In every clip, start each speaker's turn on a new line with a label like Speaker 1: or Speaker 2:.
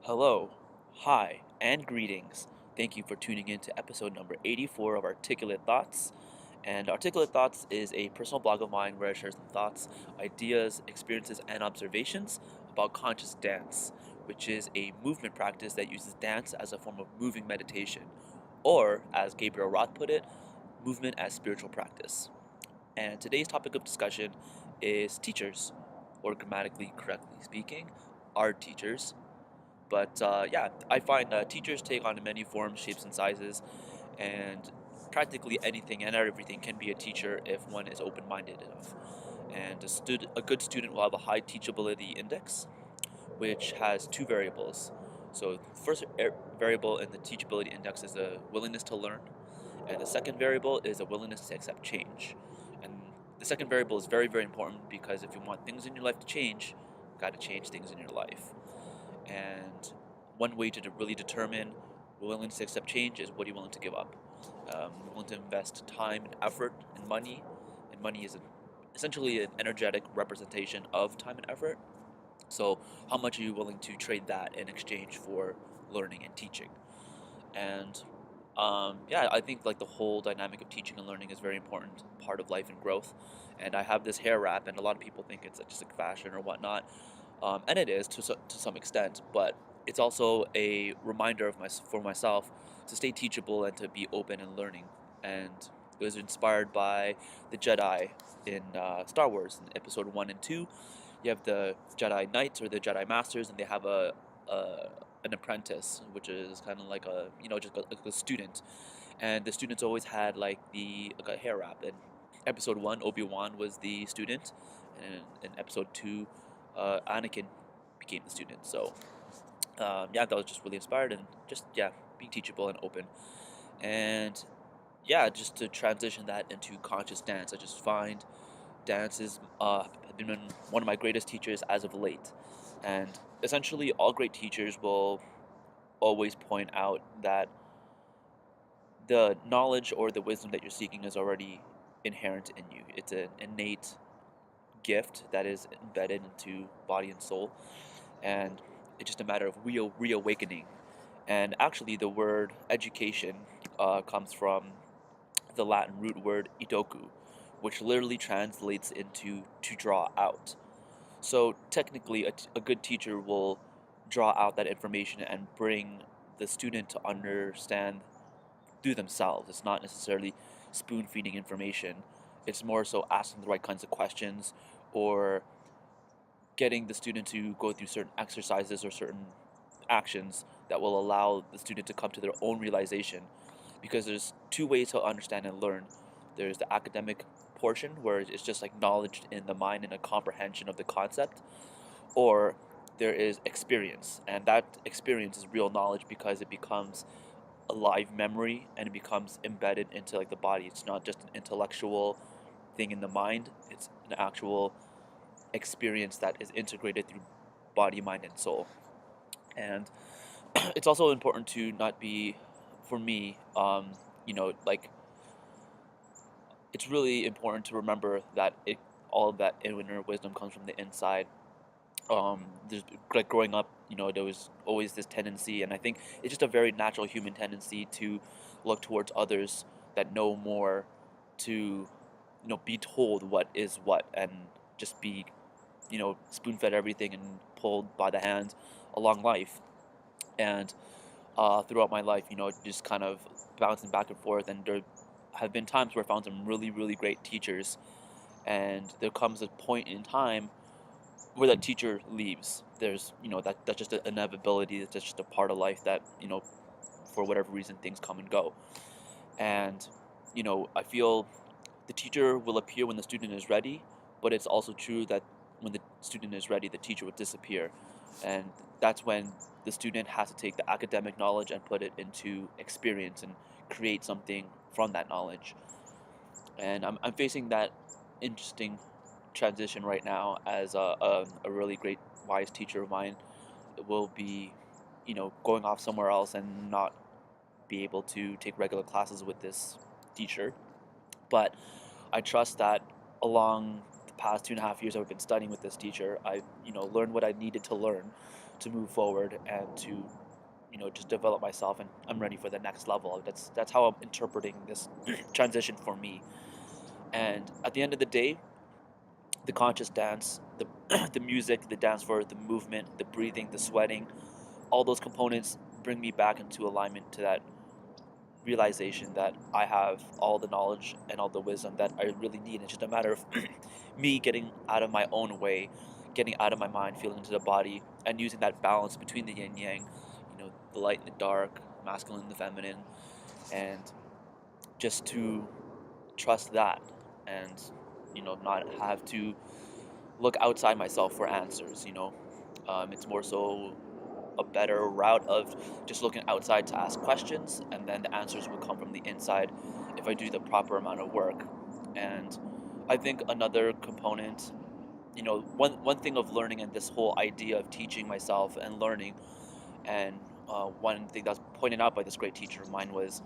Speaker 1: Hello, hi, and greetings. Thank you for tuning in to episode number 84 of Articulate Thoughts. And Articulate Thoughts is a personal blog of mine where I share some thoughts, ideas, experiences, and observations about conscious dance, which is a movement practice that uses dance as a form of moving meditation, or, as Gabriel Roth put it, movement as spiritual practice. And today's topic of discussion is teachers, or grammatically correctly speaking, art teachers. But yeah, I find teachers take on many forms, shapes, and sizes, and practically anything and everything can be a teacher if one is open-minded enough. And a good student will have a high teachability index, which has two variables. So the first variable in the teachability index is a willingness to learn, and the second variable is a willingness to accept change. And the second variable is very, very important because if you want things in your life to change, you got to change things in your life. And one way to really determine willingness to accept change is what are you willing to give up. You're willing to invest time and effort and money. And money is essentially an energetic representation of time and effort. So how much are you willing to trade that in exchange for learning and teaching? And yeah, I think like the whole dynamic of teaching and learning is a very important part of life and growth. And I have this hair wrap, and a lot of people think it's just like fashion or whatnot, and it is to some extent. But it's also a reminder of for myself to stay teachable and to be open and learning. And it was inspired by the Jedi in Star Wars in Episode 1 and 2. You have the Jedi Knights or the Jedi Masters, and they have a an apprentice, which is kind of like a just like a student, and the students always had like a hair wrap. In Episode 1, Obi-Wan was the student, and in Episode 2, Anakin became the student. So yeah, that was just really inspired and just yeah, being teachable and open. And yeah, just to transition that into conscious dance, I just find dance is been one of my greatest teachers as of late. And essentially, all great teachers will always point out that the knowledge or the wisdom that you're seeking is already inherent in you. It's an innate gift that is embedded into body and soul, and it's just a matter of reawakening. And actually, the word education comes from the Latin root word idoku, which literally translates into to draw out. So technically, a good teacher will draw out that information and bring the student to understand through themselves. It's not necessarily spoon feeding information. It's more so asking the right kinds of questions or getting the student to go through certain exercises or certain actions that will allow the student to come to their own realization. Because there's two ways to understand and learn. There's the academic portion where it's just like knowledge in the mind and a comprehension of the concept, or there is experience, and that experience is real knowledge because it becomes a live memory and it becomes embedded into like the body. It's not just an intellectual thing in the mind, it's an actual experience that is integrated through body, mind, and soul. And it's also important to not be, for me, like it's really important to remember that all of that inner wisdom comes from the inside. There's like growing up, there was always this tendency, and I think it's just a very natural human tendency to look towards others that know more, to be told what is what, and just be spoon fed everything and pulled by the hand along life. And throughout my life, just kind of bouncing back and forth, and there have been times where I found some really, really great teachers, and there comes a point in time where that teacher leaves. There's, that's just an inevitability. That's just a part of life that, for whatever reason, things come and go. And, I feel the teacher will appear when the student is ready, but it's also true that when the student is ready, the teacher would disappear. And that's when the student has to take the academic knowledge and put it into experience and create something from that knowledge. And I'm facing that interesting transition right now as a really great wise teacher of mine will be going off somewhere else and not be able to take regular classes with this teacher. But I trust that along the past 2.5 years I've been studying with this teacher, I learned what I needed to learn to move forward and to just develop myself, and I'm ready for the next level. That's how I'm interpreting this transition for me. And at the end of the day, the conscious dance, the the music, the dance floor, the movement, the breathing, the sweating, all those components bring me back into alignment to that realization that I have all the knowledge and all the wisdom that I really need. It's just a matter of me getting out of my own way, getting out of my mind, feeling into the body, and using that balance between the yin yang, the light and the dark, masculine and the feminine, and just to trust that, and not have to look outside myself for answers. It's more so a better route of just looking outside to ask questions, and then the answers will come from the inside if I do the proper amount of work. And I think another component, one thing of learning and this whole idea of teaching myself and learning, and one thing that's pointed out by this great teacher of mine was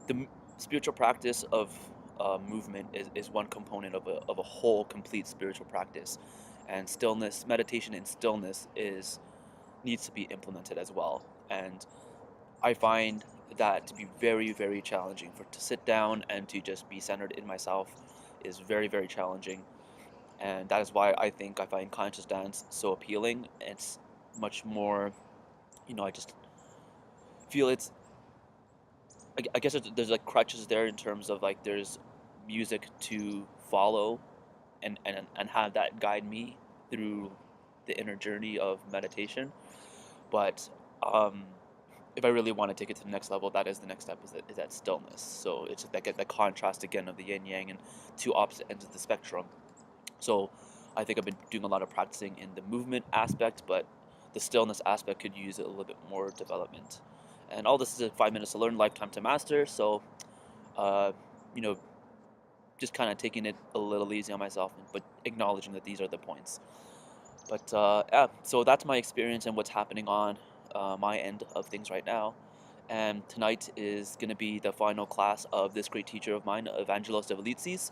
Speaker 1: the spiritual practice of movement is one component of a whole complete spiritual practice, and stillness, meditation and stillness needs to be implemented as well. And I find that to be very, very challenging. To sit down and to just be centered in myself is very, very challenging. And that is why I find conscious dance so appealing. It's much more, I just feel I guess there's like crutches there in terms of like there's music to follow, and have that guide me through the inner journey of meditation. But um, if I really want to take it to the next level, that is the next step, is that stillness. So it's that contrast again of the yin yang and two opposite ends of the spectrum. So I think I've been doing a lot of practicing in the movement aspect, but the stillness aspect could use a little bit more development. And all this is 5 minutes to learn, lifetime to master. So, uh, you know, just kind of taking it a little easy on myself, but acknowledging that these are the points. But yeah, so that's my experience and what's happening on my end of things right now. And tonight is going to be the final class of this great teacher of mine, Evangelos Diavolitsis.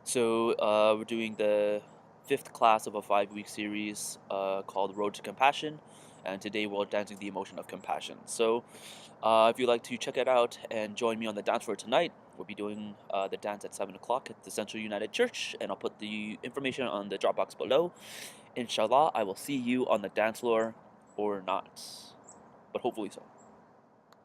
Speaker 1: So we're doing the fifth class of a 5-week series called Road to Compassion. And today we're dancing the emotion of compassion. So if you'd like to check it out and join me on the dance floor tonight, we'll be doing the dance at 7 o'clock at the Central United Church. And I'll put the information on the drop box below. Inshallah, I will see you on the dance floor or not, but hopefully so.